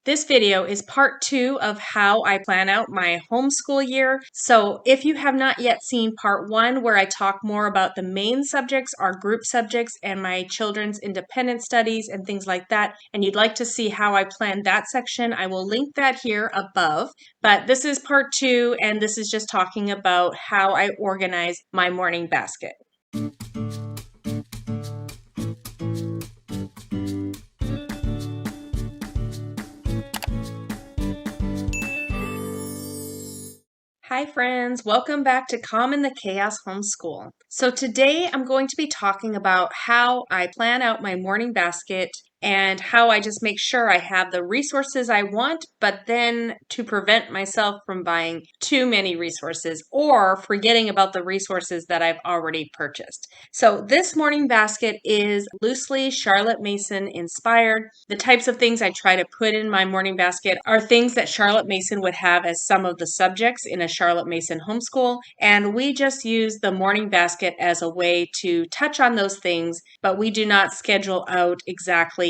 This video is part 2 of how I plan out my homeschool year. So if you have not yet seen part 1, where I talk more about the main subjects, our group subjects, and my children's independent studies and things like that, and you'd like to see how I plan that section, I will link that here above. But this is part 2, and this is just talking about how I organize my morning basket. Hi friends, welcome back to Calm in the Chaos Homeschool. So today I'm going to be talking about how I plan out my morning basket and how I just make sure I have the resources I want, but then to prevent myself from buying too many resources or forgetting about the resources that I've already purchased. So this morning basket is loosely Charlotte Mason inspired. The types of things I try to put in my morning basket are things that Charlotte Mason would have as some of the subjects in a Charlotte Mason homeschool, and we just use the morning basket as a way to touch on those things, but we do not schedule out exactly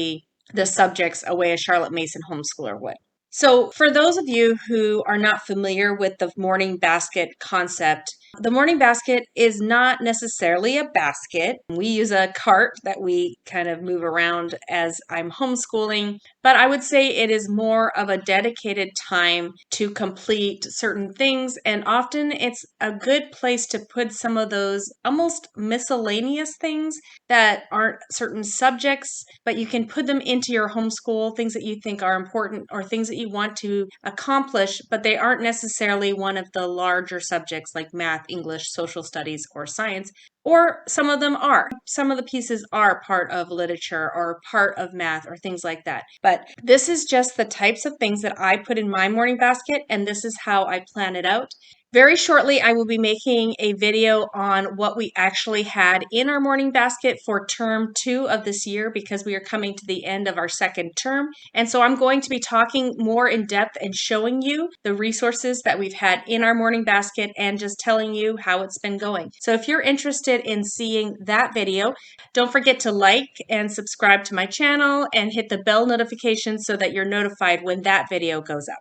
the subjects a way a Charlotte Mason homeschooler would. So for those of you who are not familiar with the morning basket concept, the morning basket is not necessarily a basket. We use a cart that we kind of move around as I'm homeschooling, but I would say it is more of a dedicated time to complete certain things, and often it's a good place to put some of those almost miscellaneous things that aren't certain subjects, but you can put them into your homeschool, things that you think are important or things that you want to accomplish, but they aren't necessarily one of the larger subjects like math, English, social studies, or science, or some of them are. Some of the pieces are part of literature or part of math or things like that. But this is just the types of things that I put in my morning basket, and this is how I plan it out. Very shortly, I will be making a video on what we actually had in our morning basket for term 2 of this year, because we are coming to the end of our second term. And so I'm going to be talking more in depth and showing you the resources that we've had in our morning basket and just telling you how it's been going. So if you're interested in seeing that video, don't forget to like and subscribe to my channel and hit the bell notification so that you're notified when that video goes up.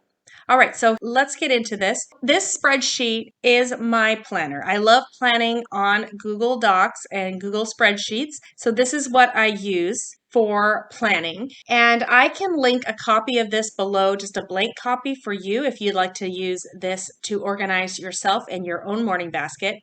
All right, so let's get into this. This spreadsheet is my planner. I love planning on Google Docs and Google Spreadsheets. So this is what I use for planning. And I can link a copy of this below, just a blank copy for you if you'd like to use this to organize yourself and your own morning basket.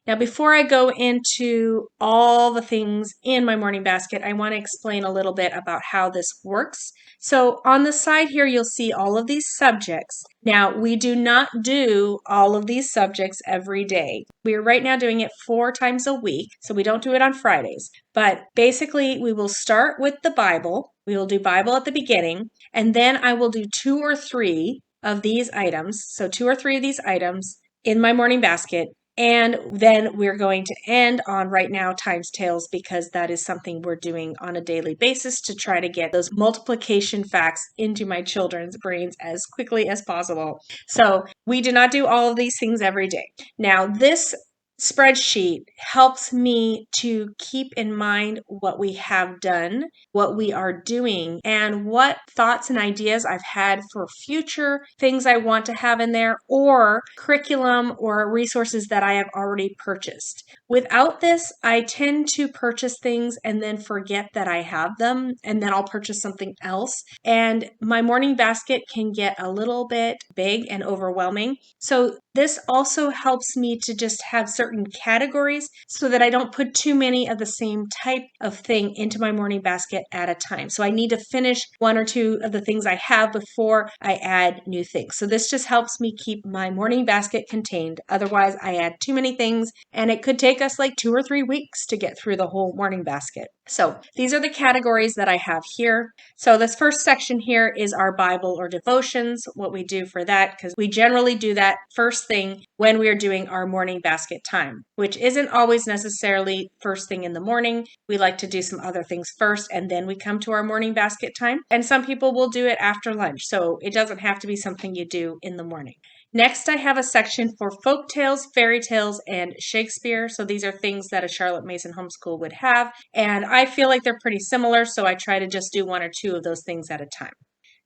Now, before I go into all the things in my morning basket, I want to explain a little bit about how this works. So on the side here, you'll see all of these subjects. Now, we do not do all of these subjects every day. We're right now doing it 4 times a week, so we don't do it on Fridays. But basically, we will start with the Bible. We will do Bible at the beginning, and then I will do 2 or 3 of these items. So 2 or 3 of these items in my morning basket. And then we're going to end on right now times tails, because that is something we're doing on a daily basis to try to get those multiplication facts into my children's brains as quickly as possible. So we do not do all of these things every day. Now, this spreadsheet helps me to keep in mind what we have done, what we are doing, and what thoughts and ideas I've had for future things I want to have in there, or curriculum or resources that I have already purchased. Without this, I tend to purchase things and then forget that I have them, and then I'll purchase something else. And my morning basket can get a little bit big and overwhelming. So this also helps me to just have certain categories so that I don't put too many of the same type of thing into my morning basket at a time. So I need to finish 1 or 2 of the things I have before I add new things. So this just helps me keep my morning basket contained. Otherwise, I add too many things, and it could take us like 2 or 3 weeks to get through the whole morning basket. So these are the categories that I have here. So this first section here is our Bible or devotions, what we do for that, because we generally do that first thing when we are doing our morning basket time, which isn't always necessarily first thing in the morning. We like to do some other things first, and then we come to our morning basket time. And some people will do it after lunch, so it doesn't have to be something you do in the morning. Next, I have a section for folk tales, fairy tales, and Shakespeare. So these are things that a Charlotte Mason homeschool would have, and I feel like they're pretty similar, so I try to just do 1 or 2 of those things at a time.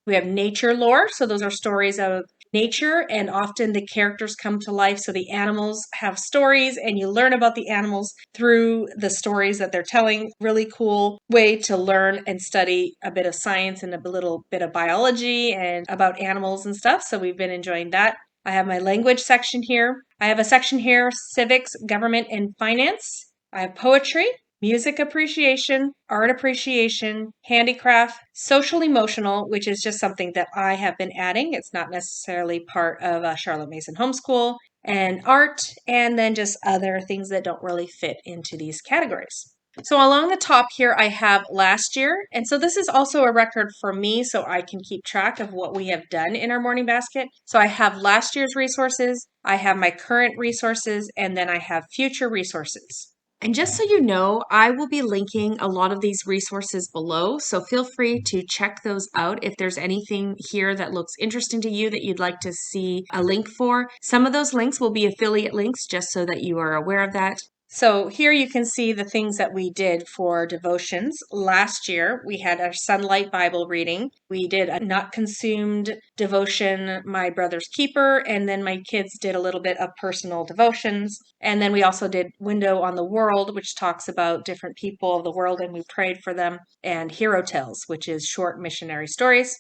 We have nature lore. So those are stories of nature, and often the characters come to life. So the animals have stories, and you learn about the animals through the stories that they're telling. Really cool way to learn and study a bit of science and a little bit of biology and about animals and stuff. So we've been enjoying that. I have my language section here. I have a section here, civics, government, and finance. I have poetry, music appreciation, art appreciation, handicraft, social emotional, which is just something that I have been adding. It's not necessarily part of Charlotte Mason Homeschool, and art, and then just other things that don't really fit into these categories. So along the top here, I have last year. And so this is also a record for me, so I can keep track of what we have done in our morning basket. So I have last year's resources, I have my current resources, and then I have future resources. And just so you know, I will be linking a lot of these resources below, so feel free to check those out if there's anything here that looks interesting to you that you'd like to see a link for. Some of those links will be affiliate links, just so that you are aware of that. So here you can see the things that we did for devotions. Last year, we had our Sunlight Bible reading. We did a Not Consumed devotion, My Brother's Keeper, and then my kids did a little bit of personal devotions. And then we also did Window on the World, which talks about different people of the world, and we prayed for them, and Hero Tales, which is short missionary stories.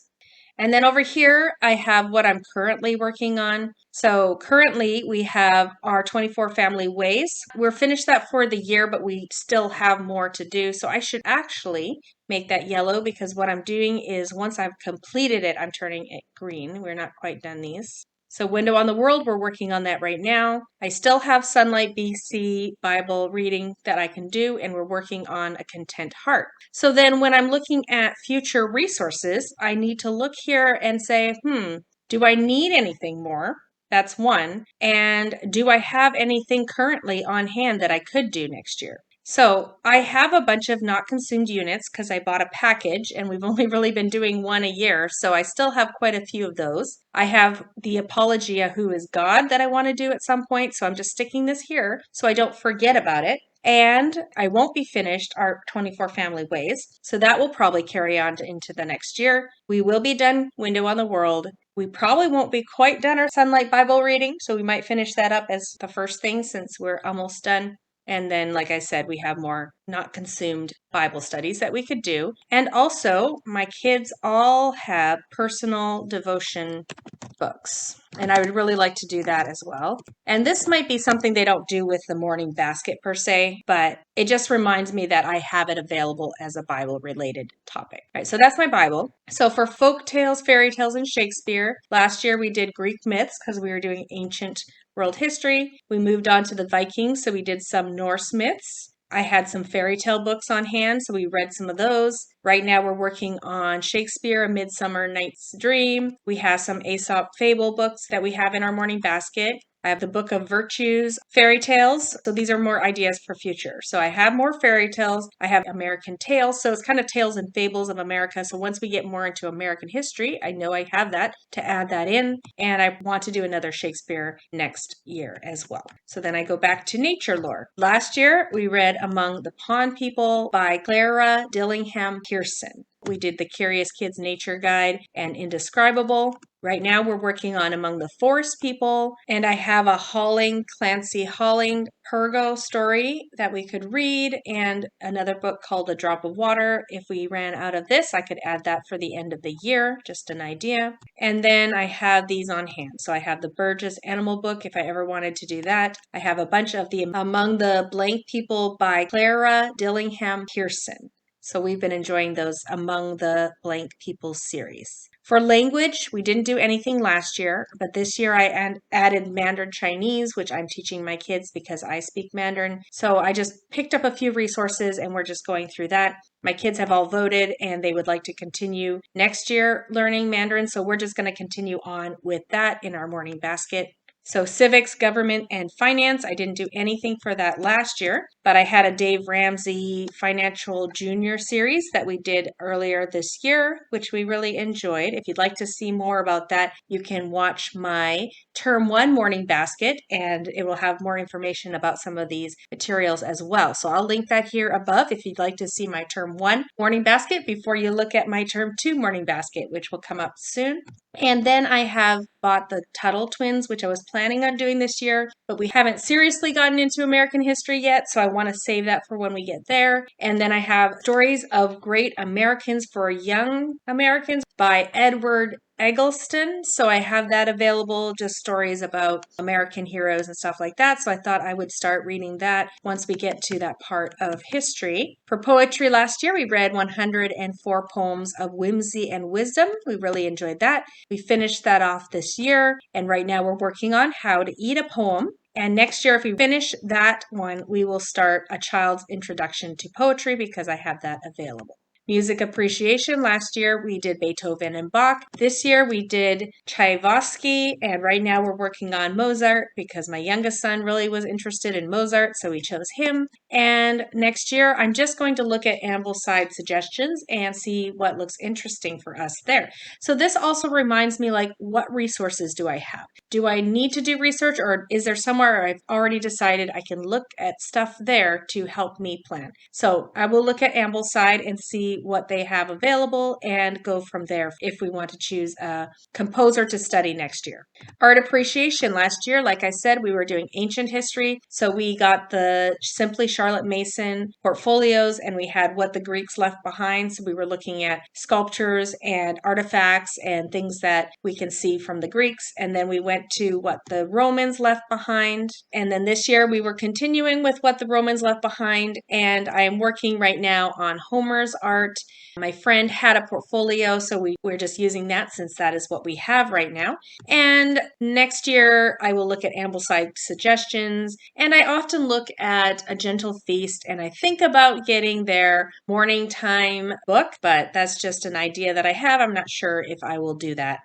And then over here, I have what I'm currently working on. So currently we have our 24 family ways. We're finished that for the year, but we still have more to do. So I should actually make that yellow, because what I'm doing is once I've completed it, I'm turning it green. We're not quite done these. So Window on the World, we're working on that right now. I still have Sunlight BC Bible reading that I can do, and we're working on A Content Heart. So then when I'm looking at future resources, I need to look here and say, do I need anything more? That's one. And do I have anything currently on hand that I could do next year? So I have a bunch of not consumed units because I bought a package, and we've only really been doing one a year. So I still have quite a few of those. I have the Apologia, Who is God, that I want to do at some point. So I'm just sticking this here so I don't forget about it. And I won't be finished our 24 family ways. So that will probably carry on into the next year. We will be done Window on the World. We probably won't be quite done our Sunlight Bible reading. So we might finish that up as the first thing since we're almost done. And then, like I said, we have more not consumed Bible studies that we could do. And also, my kids all have personal devotion books, and I would really like to do that as well. And this might be something they don't do with the morning basket per se, but it just reminds me that I have it available as a Bible related topic. All right, so that's my Bible. So for folk tales, fairy tales, and Shakespeare, last year we did Greek myths because we were doing ancient world history. We moved on to the Vikings, so we did some Norse myths. I had some fairy tale books on hand, so we read some of those. Right now we're working on Shakespeare, A Midsummer Night's Dream. We have some Aesop fable books that we have in our morning basket. I have the Book of Virtues, fairy tales. So these are more ideas for future. So I have more fairy tales. I have American tales. So it's kind of tales and fables of America. So once we get more into American history, I know I have that to add that in. And I want to do another Shakespeare next year as well. So then I go back to nature lore. Last year, we read Among the Pond People by Clara Dillingham Pearson. We did the Curious Kids Nature Guide and Indescribable. Right now we're working on Among the Forest People, and I have a Clancy Halling Pergo story that we could read, and another book called A Drop of Water. If we ran out of this, I could add that for the end of the year, just an idea. And then I have these on hand. So I have the Burgess Animal Book if I ever wanted to do that. I have a bunch of the Among the Blank People by Clara Dillingham Pearson. So we've been enjoying those Among the Blank People series. For language, we didn't do anything last year, but this year I added Mandarin Chinese, which I'm teaching my kids because I speak Mandarin. So I just picked up a few resources and we're just going through that. My kids have all voted and they would like to continue next year learning Mandarin. So we're just going to continue on with that in our morning basket. So civics, government, and finance, I didn't do anything for that last year, but I had a Dave Ramsey Financial Junior series that we did earlier this year, which we really enjoyed. If you'd like to see more about that, you can watch my Term 1 Morning Basket, and it will have more information about some of these materials as well. So I'll link that here above if you'd like to see my Term 1 Morning Basket before you look at my Term 2 Morning Basket, which will come up soon. And then I have bought the Tuttle Twins, which I was planning on doing this year, but we haven't seriously gotten into American history yet, so I want to save that for when we get there. And then I have Stories of Great Americans for Young Americans by Edward Eggleston. So I have that available, just stories about American heroes and stuff like that. So I thought I would start reading that once we get to that part of history. For poetry last year, we read 104 poems of whimsy and wisdom. We really enjoyed that. We finished that off this year, and right now we're working on How to Eat a Poem. And next year, if we finish that one, we will start A Child's Introduction to Poetry because I have that available. Music appreciation. Last year we did Beethoven and Bach. This year we did Tchaikovsky, and right now we're working on Mozart because my youngest son really was interested in Mozart, so we chose him. And next year I'm just going to look at Ambleside suggestions and see what looks interesting for us there. So this also reminds me, like, what resources do I have? Do I need to do research, or is there somewhere I've already decided I can look at stuff there to help me plan? So I will look at Ambleside and see what they have available and go from there if we want to choose a composer to study next year. Art appreciation last year, like I said, we were doing ancient history. So we got the Simply Charlotte Mason portfolios and we had What the Greeks Left Behind. So we were looking at sculptures and artifacts and things that we can see from the Greeks. And then we went to What the Romans Left Behind. And then this year we were continuing with What the Romans Left Behind. And I am working right now on Homer's art. My friend had a portfolio, so we're just using that since that is what we have right now. And next year, I will look at Ambleside suggestions, and I often look at A Gentle Feast, and I think about getting their morning time book, but that's just an idea that I have. I'm not sure if I will do that.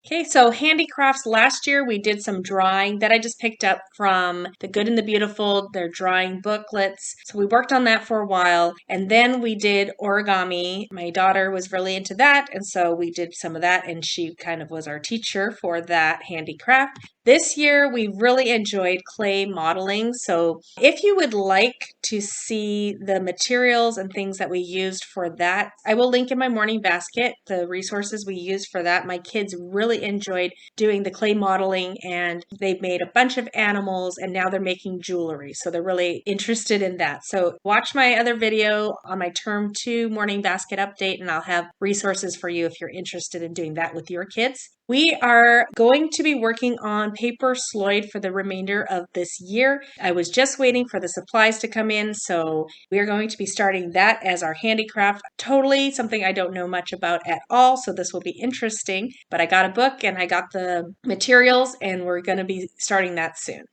Okay, so handicrafts last year, we did some drawing that I just picked up from The Good and the Beautiful, their drawing booklets. So we worked on that for a while, and then we did origami. My daughter was really into that, and so we did some of that, and she kind of was our teacher for that handicraft. This year, we really enjoyed clay modeling. So if you would like to see the materials and things that we used for that, I will link in my morning basket the resources we used for that. My kids really enjoyed doing the clay modeling, and they made a bunch of animals, and now they're making jewelry. So they're really interested in that. So watch my other video on my Term 2 morning basket update, and I'll have resources for you if you're interested in doing that with your kids. We are going to be working on paper sloyd for the remainder of this year. I was just waiting for the supplies to come in, so we are going to be starting that as our handicraft. Totally something I don't know much about at all, so this will be interesting. But I got a book and I got the materials, and we're going to be starting that soon.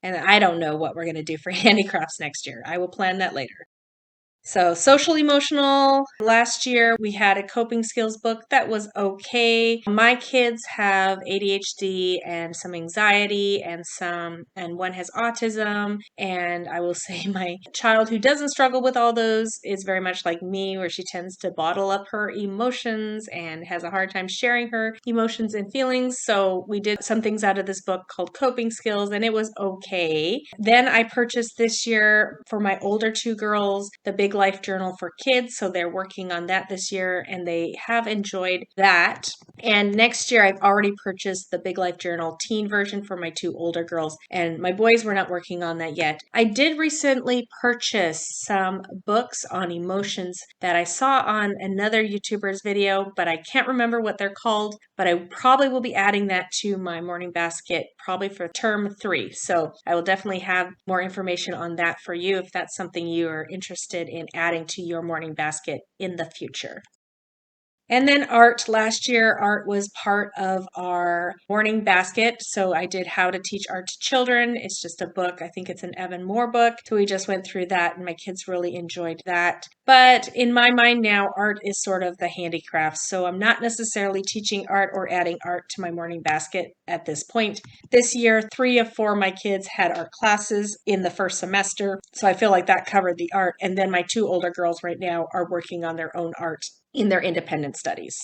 And I don't know what we're going to do for handicrafts next year. I will plan that later. So social emotional, last year we had a coping skills book that was okay. My kids have ADHD and some anxiety and one has autism. And I will say my child who doesn't struggle with all those is very much like me, where she tends to bottle up her emotions and has a hard time sharing her emotions and feelings. So we did some things out of this book called Coping Skills, and it was okay. Then I purchased this year for my older two girls, the Big Life Journal for Kids. So they're working on that this year and they have enjoyed that. And next year, I've already purchased the Big Life Journal teen version for my two older girls, and my boys were not working on that yet. I did recently purchase some books on emotions that I saw on another YouTuber's video, but I can't remember what they're called, but I probably will be adding that to my morning basket probably for Term 3. So I will definitely have more information on that for you if that's something you are interested in adding to your morning basket in the future. And then art. Last year, art was part of our morning basket. So I did How to Teach Art to Children. It's just a book. I think it's an Evan Moore book. So we just went through that and my kids really enjoyed that. But in my mind now, art is sort of the handicrafts. So I'm not necessarily teaching art or adding art to my morning basket at this point. This year, 3 of 4 of my kids had art classes in the first semester. So I feel like that covered the art. And then my 2 older girls right now are working on their own art in their independent studies.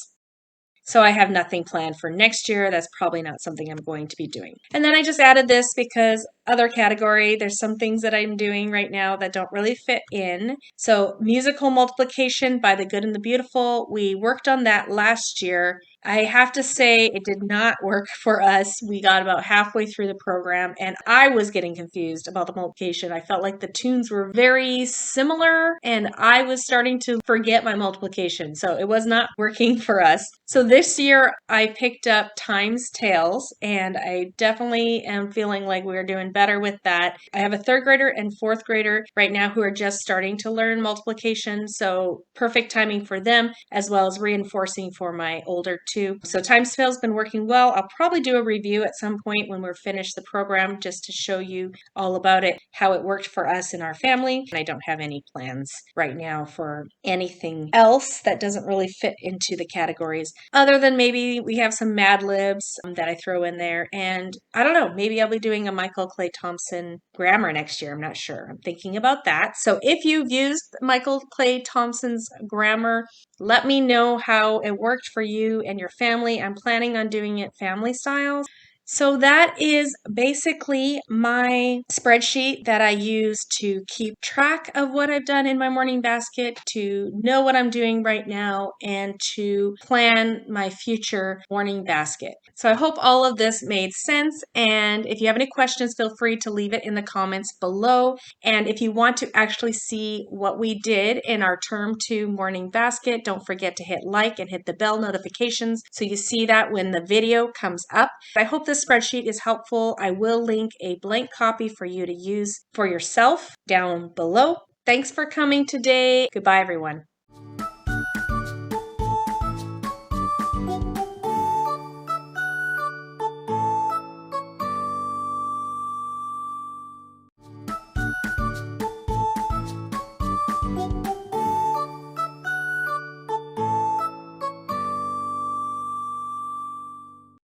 So I have nothing planned for next year. That's probably not something I'm going to be doing. And then I just added this because other category, there's some things that I'm doing right now that don't really fit in. So musical multiplication by the good and the beautiful. We worked on that last year. I have to say it did not work for us. We got about halfway through the program and I was getting confused about the multiplication. I felt like the tunes were very similar and I was starting to forget my multiplication. So it was not working for us. So this year I picked up times tails and I definitely am feeling like we're doing better with that. I have a 3rd grader and 4th grader right now who are just starting to learn multiplication. So perfect timing for them as well as reinforcing for my older 2. So times tails has been working well. I'll probably do a review at some point when we're finished the program just to show you all about it, how it worked for us in our family. I don't have any plans right now for anything else that doesn't really fit into the categories other than maybe we have some Mad Libs that I throw in there. And I don't know, maybe I'll be doing a Michael Clay Thompson grammar next year. I'm not sure. I'm thinking about that. So if you've used Michael Clay Thompson's grammar, let me know how it worked for you and your family. I'm planning on doing it family style. So that is basically my spreadsheet that I use to keep track of what I've done in my morning basket, to know what I'm doing right now, and to plan my future morning basket. So I hope all of this made sense. And if you have any questions, feel free to leave it in the comments below. And if you want to actually see what we did in our term 2 morning basket, don't forget to hit like and hit the bell notifications so you see that when the video comes up. I hope this spreadsheet is helpful. I will link a blank copy for you to use for yourself down below. Thanks for coming today. Goodbye, everyone.